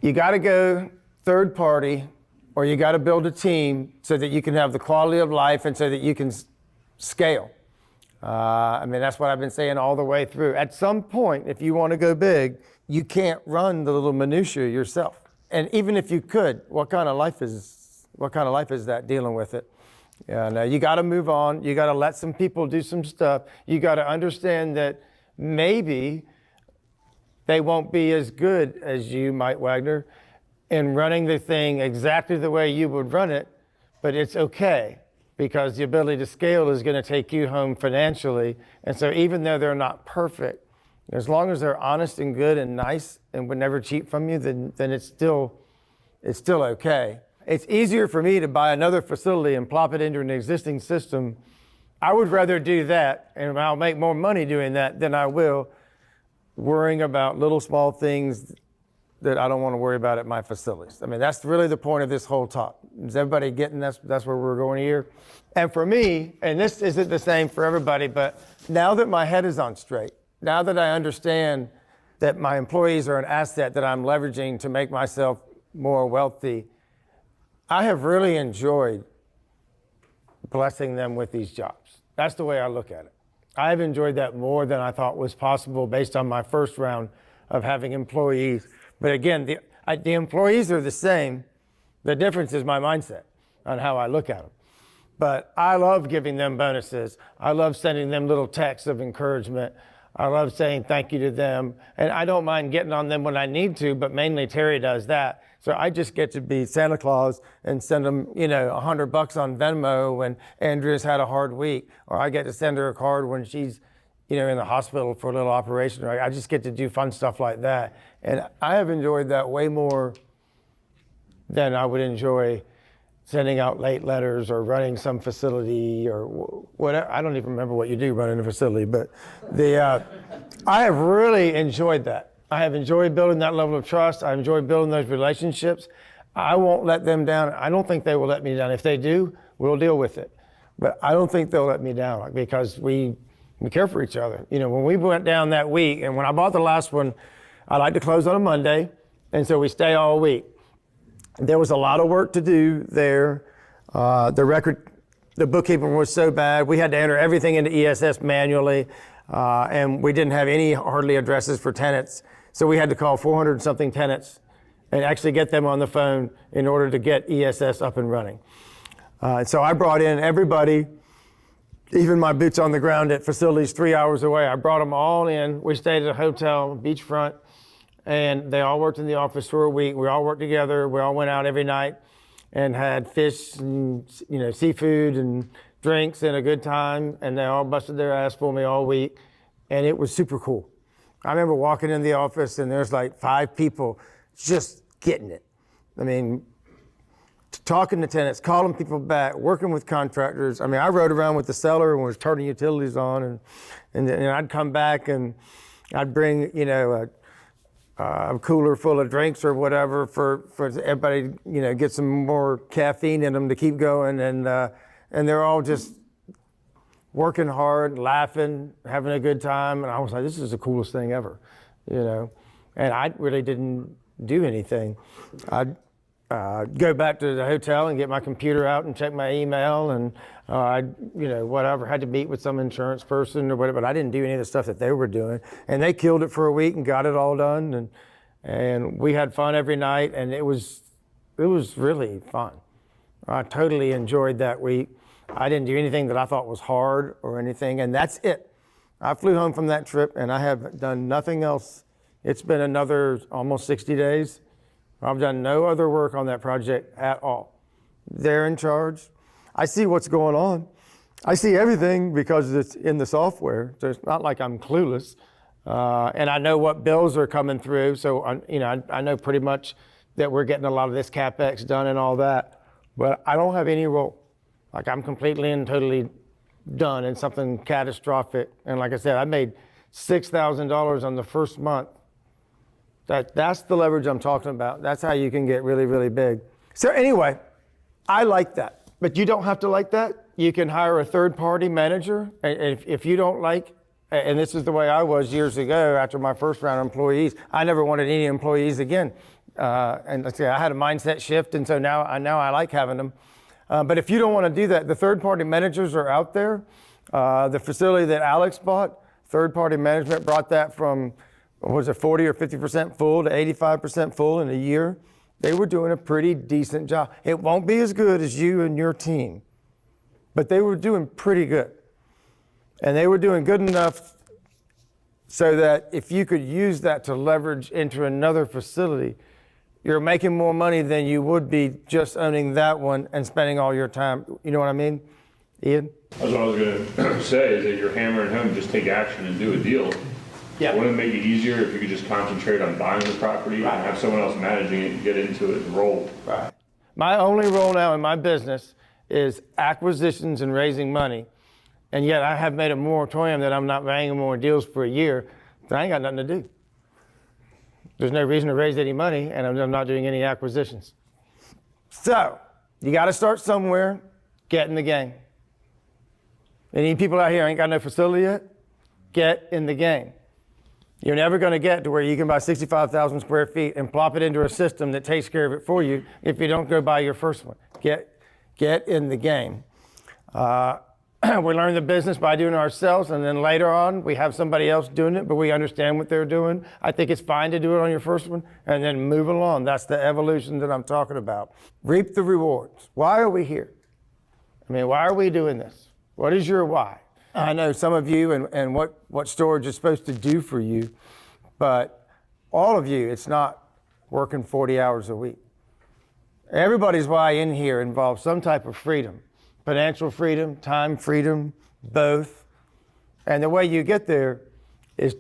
You got to go third party, or you got to build a team so that you can have the quality of life and so that you can scale. I mean, that's what I've been saying all the way through. At some point, if you want to go big, you can't run the little minutiae yourself. And even if you could, what kind of life is that dealing with it? You got to move on. You got to let some people do some stuff. You got to understand that maybe they won't be as good as you, Mike Wagner, in running the thing exactly the way you would run it, but it's okay, because the ability to scale is going to take you home financially. And so even though they're not perfect, as long as they're honest and good and nice and would never cheat from you, then it's still okay. It's easier for me to buy another facility and plop it into an existing system. I would rather do that, and I'll make more money doing that than I will worrying about little small things that I don't want to worry about at my facilities. I mean, that's really the point of this whole talk. Is everybody getting that's where we're going here? And for me, and this isn't the same for everybody, but now that my head is on straight, now that I understand that my employees are an asset that I'm leveraging to make myself more wealthy, I have really enjoyed blessing them with these jobs. That's the way I look at it. I've enjoyed that more than I thought was possible based on my first round of having employees. But again, the employees are the same. The difference is my mindset on how I look at them. But I love giving them bonuses. I love sending them little texts of encouragement. I love saying thank you to them. And I don't mind getting on them when I need to, but mainly Terry does that. So I just get to be Santa Claus and send them, $100 on Venmo when Andrea's had a hard week, or I get to send her a card when she's, in the hospital for a little operation. Right? I just get to do fun stuff like that. And I have enjoyed that way more than I would enjoy sending out late letters or running some facility or whatever. I don't even remember what you do running a facility, but I have really enjoyed that. I have enjoyed building that level of trust. I enjoy building those relationships. I won't let them down. I don't think they will let me down. If they do, we'll deal with it. But I don't think they'll let me down because we care for each other. When we went down that week, and when I bought the last one, I like to close on a Monday, and so we stay all week. There was a lot of work to do there. The bookkeeping was so bad. We had to enter everything into ESS manually, and we didn't have hardly addresses for tenants. So we had to call 400 something tenants and actually get them on the phone in order to get ESS up and running. So I brought in everybody, even my boots on the ground at facilities 3 hours away. I brought them all in. We stayed at a hotel, beachfront, and they all worked in the office for a week. We all worked together. We all went out every night and had fish and seafood and drinks and a good time. And they all busted their ass for me all week. And it was super cool. I remember walking in the office and there's like 5 people just getting it. I mean, talking to tenants, calling people back, working with contractors. I mean, I rode around with the seller and was turning utilities on, and I'd come back and I'd bring, a cooler full of drinks or whatever for everybody, get some more caffeine in them to keep going. And they're all just working hard, laughing, having a good time. And I was like, this is the coolest thing ever, And I really didn't do anything. I'd go back to the hotel and get my computer out and check my email, and whatever, had to meet with some insurance person or whatever, but I didn't do any of the stuff that they were doing. And they killed it for a week and got it all done, and we had fun every night, and it was really fun. I totally enjoyed that week. I didn't do anything that I thought was hard or anything, and that's it. I flew home from that trip and I have done nothing else. It's been another almost 60 days. I've done no other work on that project at all. They're in charge. I see what's going on. I see everything because it's in the software. So it's not like I'm clueless. And I know what bills are coming through. So, I know pretty much that we're getting a lot of this CapEx done and all that. But I don't have any role. Like, I'm completely and totally done in something catastrophic. And like I said, I made $6,000 on the first month. That's the leverage I'm talking about. That's how you can get really, really big. So anyway, I like that. But you don't have to like that. You can hire a third-party manager. And if you don't like, and this is the way I was years ago after my first round of employees, I never wanted any employees again. And let's say I had a mindset shift, and so now I like having them. But if you don't want to do that, the third-party managers are out there. The facility that Alex bought, third-party management brought that from, what was it, 40 or 50% full to 85% full in a year. They were doing a pretty decent job. It won't be as good as you and your team, but they were doing pretty good. And they were doing good enough so that if you could use that to leverage into another facility, you're making more money than you would be just owning that one and spending all your time. You know what I mean, Ian? That's what I was going to say, is that you're hammering home, just take action and do a deal. Yeah. Wouldn't it make it easier if you could just concentrate on buying the property and have someone else managing it and get into it and roll? Right. My only role now in my business is acquisitions and raising money. And yet I have made a moratorium that I'm not buying more deals for a year. So I ain't got nothing to do. There's no reason to raise any money, and I'm not doing any acquisitions. So you got to start somewhere, get in the game. Any people out here ain't got no facility yet? Get in the game. You're never going to get to where you can buy 65,000 square feet and plop it into a system that takes care of it for you if you don't go buy your first one. Get in the game. We learn the business by doing it ourselves, and then later on we have somebody else doing it, but we understand what they're doing. I think it's fine to do it on your first one and then move along. That's the evolution that I'm talking about. Reap the rewards. Why are we here? I mean, why are we doing this? What is your why? I know some of you and what storage is supposed to do for you, but all of you, it's not working 40 hours a week. Everybody's why in here involves some type of freedom. Financial freedom, time freedom, both. And the way you get there is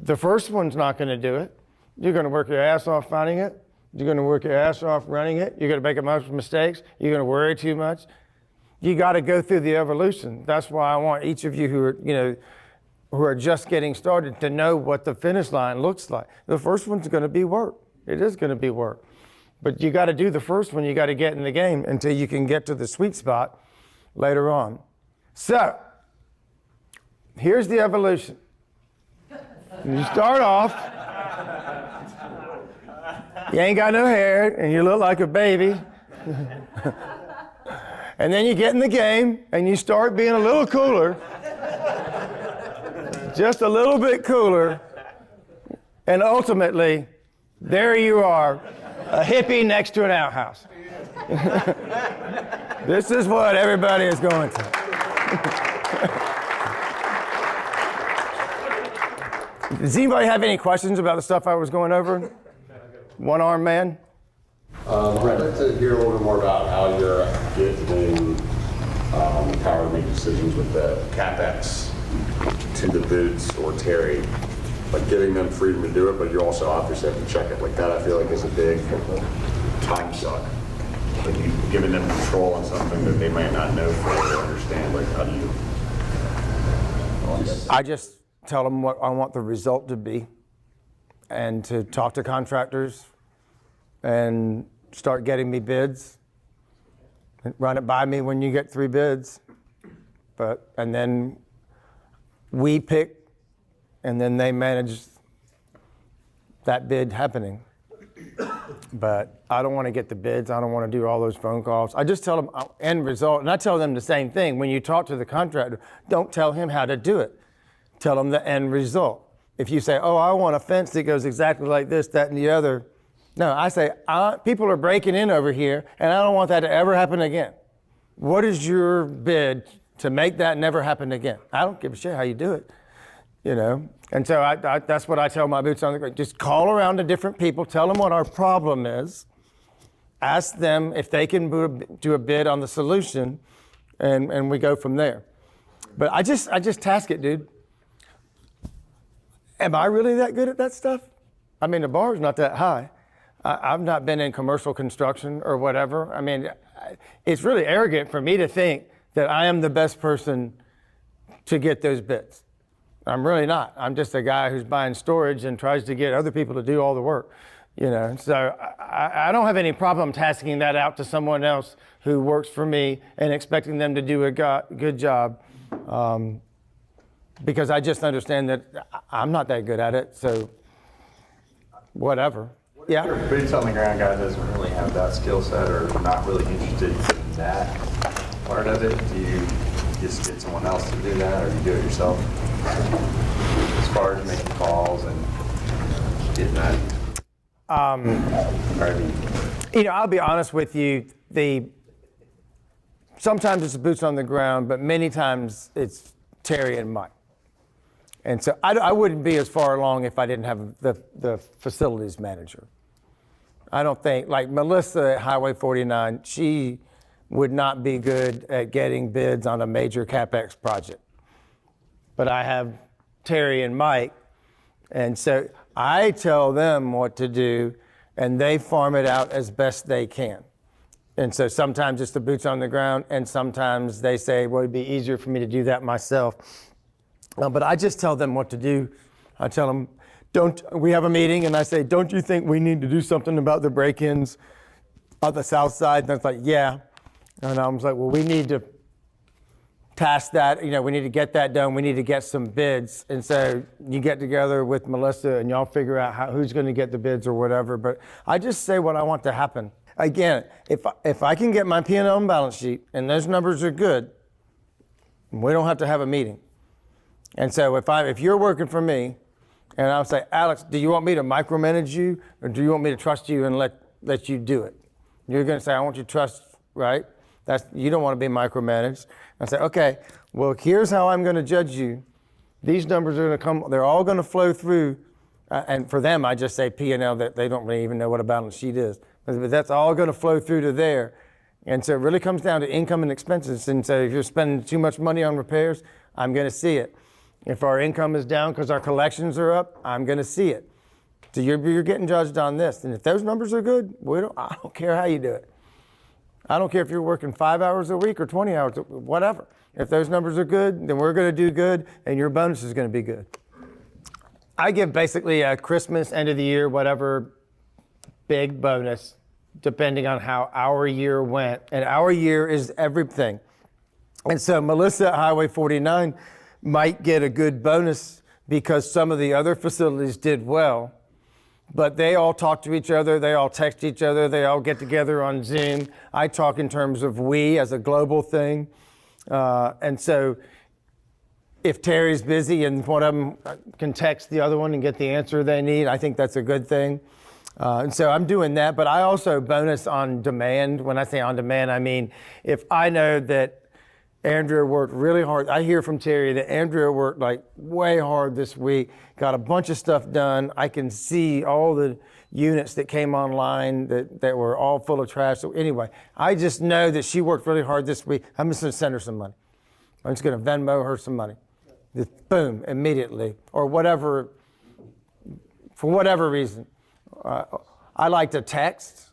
the first one's not going to do it. You're going to work your ass off finding it. You're going to work your ass off running it. You're going to make a bunch of mistakes. You're going to worry too much. You got to go through the evolution. That's why I want each of you who are just getting started to know what the finish line looks like. The first one's going to be work. It is going to be work. But you got to do the first one. You got to get in the game until you can get to the sweet spot later on. So here's the evolution. You start off, you ain't got no hair and you look like a baby. And then you get in the game and you start being a little cooler, just a little bit cooler. And ultimately, there you are, a hippie next to an outhouse. This is what everybody is going through. Does anybody have any questions about the stuff I was going over? One-armed man? I'd like to hear a little bit more about how you're getting the power to make decisions with the CapEx to the Boots or Terry, like giving them freedom to do it, but you also obviously have to check it. Like that, I feel like is a big time suck. Like you giving them control on something that they might not know fully or understand. Like how do you? I just tell them what I want the result to be, and to talk to contractors and start getting me bids. Run it by me when you get 3 bids. And then we pick, and then they manage that bid happening. But I don't want to get the bids. I don't want to do all those phone calls. I just tell them end result, and I tell them the same thing. When you talk to the contractor, don't tell him how to do it. Tell them the end result. If you say, oh, I want a fence that goes exactly like this, that, and the other. No, I say, people are breaking in over here, and I don't want that to ever happen again. What is your bid to make that never happen again? I don't give a shit how you do it, you know? And so that's what I tell my boots on the ground. Just call around to different people, tell them what our problem is, ask them if they can do a bid on the solution, and we go from there. But I just task it, dude. Am I really that good at that stuff? I mean, the bar is not that high. I've not been in commercial construction or whatever. I mean, it's really arrogant for me to think that I am the best person to get those bids. I'm really not. I'm just a guy who's buying storage and tries to get other people to do all the work, you know. So I don't have any problem tasking that out to someone else who works for me and expecting them to do a good job, because I just understand that I'm not that good at it. So whatever. What Yeah. Your boots on the ground guy doesn't really have that skill set or not really interested in that part of it. Do you just get someone else to do that, or you do it yourself? As far as making calls and getting that. I'll be honest with you. Sometimes it's boots on the ground, but many times it's Terry and Mike. And so I wouldn't be as far along if I didn't have the facilities manager. I don't think, like Melissa at Highway 49, she would not be good at getting bids on a major CapEx project. But I have Terry and Mike, and so I tell them what to do, and they farm it out as best they can. And so sometimes it's the boots on the ground, and sometimes they say, well, it'd be easier for me to do that myself. But I just tell them what to do. I tell them, we have a meeting, and I say, don't you think we need to do something about the break-ins on the south side? And it's like, yeah. And I was like, well, we need to task that, we need to get that done. We need to get some bids. And so you get together with Melissa and y'all figure out who's going to get the bids or whatever. But I just say what I want to happen. Again, if I can get my P&L and balance sheet and those numbers are good, we don't have to have a meeting. And so if you're working for me, and I'll say, Alex, do you want me to micromanage you, or do you want me to trust you and let you do it? You're going to say, I want you to trust, right? You don't want to be micromanaged. I say, okay, well, here's how I'm going to judge you. These numbers are going to come, they're all going to flow through. And for them, I just say P&L, that they don't really even know what a balance sheet is. But that's all going to flow through to there. And so it really comes down to income and expenses. And so if you're spending too much money on repairs, I'm going to see it. If our income is down because our collections are up, I'm going to see it. So you're getting judged on this. And if those numbers are good, I don't care how you do it. I don't care if you're working 5 hours a week or 20 hours, whatever. If those numbers are good, then we're going to do good, and your bonus is going to be good. I give basically a Christmas, end of the year, whatever, big bonus, depending on how our year went. And our year is everything. And so Melissa at Highway 49 might get a good bonus because some of the other facilities did well, but they all talk to each other, they all text each other, they all get together on Zoom. I talk in terms of we as a global thing. And so if Terry's busy and one of them can text the other one and get the answer they need, I think that's a good thing. And so I'm doing that, but I also bonus on demand. When I say on demand, I mean, if I know that Andrea worked really hard. I hear from Terry that Andrea worked like way hard this week, got a bunch of stuff done. I can see all the units that came online that were all full of trash. So anyway, I just know that she worked really hard this week. I'm just going to send her some money. I'm just going to Venmo her some money. Just boom, immediately, or whatever, for whatever reason. I like to text.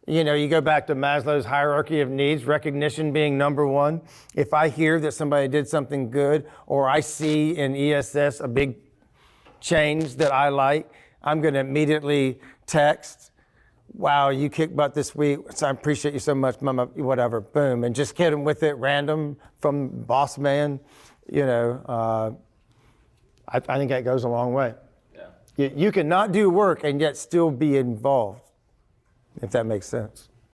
You go back to Maslow's hierarchy of needs, recognition being number one. If I hear that somebody did something good, or I see in ESS a big change that I like, I'm going to immediately text, wow, you kicked butt this week, so I appreciate you so much, mama, whatever, boom, and just hit them with it random from boss man. I think that goes a long way. Yeah. You can not do work and yet still be involved, if that makes sense.